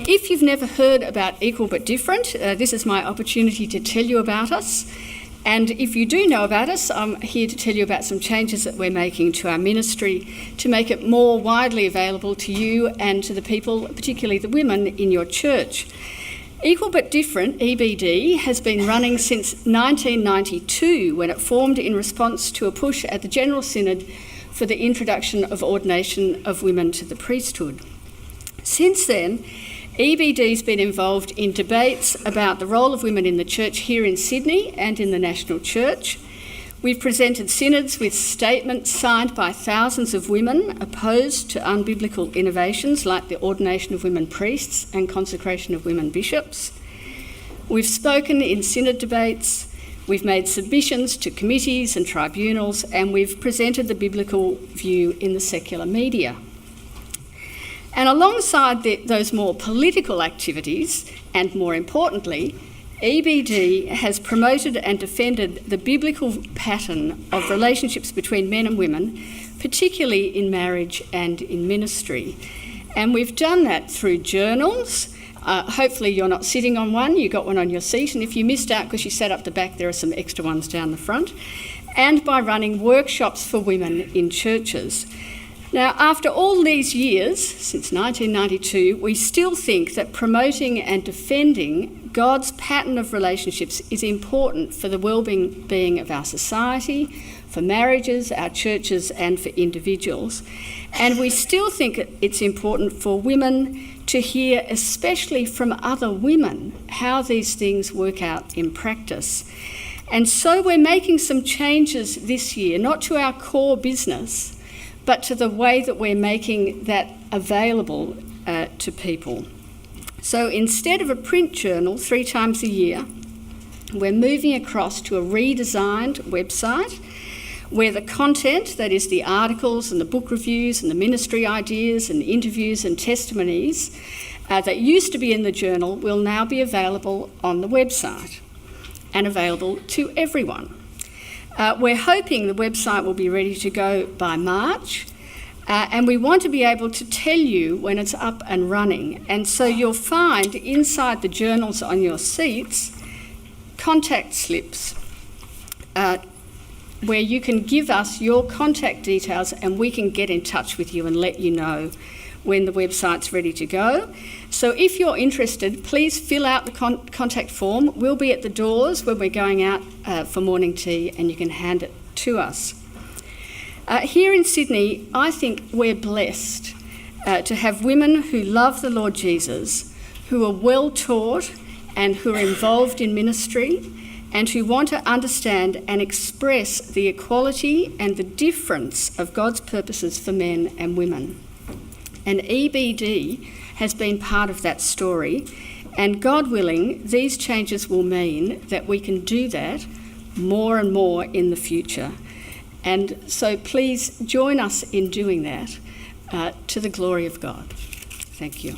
if you've never heard about Equal But Different, this is my opportunity to tell you about us. And if you do know about us, I'm here to tell you about some changes that we're making to our ministry to make it more widely available to you and to the people, particularly the women in your church. Equal But Different, EBD, has been running since 1992 when it formed in response to a push at the General Synod for the introduction of ordination of women to the priesthood. Since then, EBD's been involved in debates about the role of women in the church here in Sydney and in the national church. We've presented synods with statements signed by thousands of women opposed to unbiblical innovations like the ordination of women priests and consecration of women bishops. We've spoken in synod debates, we've made submissions to committees and tribunals, and we've presented the biblical view in the secular media. And alongside those more political activities, and more importantly, EBD has promoted and defended the biblical pattern of relationships between men and women, particularly in marriage and in ministry. And we've done that through journals. Hopefully you're not sitting on one, you got one on your seat, and if you missed out because you sat up the back, there are some extra ones down the front. And by running workshops for women in churches. Now, after all these years, since 1992, we still think that promoting and defending God's pattern of relationships is important for the well-being of our society, for marriages, our churches, and for individuals. And we still think it's important for women to hear, especially from other women, how these things work out in practice. And so we're making some changes this year, not to our core business, but to the way that we're making that available to people. So instead of a print journal 3 times a year, we're moving across to a redesigned website where the content, that is the articles and the book reviews and the ministry ideas and interviews and testimonies that used to be in the journal will now be available on the website and available to everyone. We're hoping the website will be ready to go by March, and we want to be able to tell you when it's up and running. And so you'll find inside the journals on your seats contact slips where you can give us your contact details and we can get in touch with you and let you know when the website's ready to go. So if you're interested, please fill out the contact form. We'll be at the doors when we're going out for morning tea and you can hand it to us. Here in Sydney, I think we're blessed to have women who love the Lord Jesus, who are well taught and who are involved in ministry and who want to understand and express the equality and the difference of God's purposes for men and women. And EBD has been part of that story, and God willing, these changes will mean that we can do that more and more in the future. And so please join us in doing that to the glory of God. Thank you.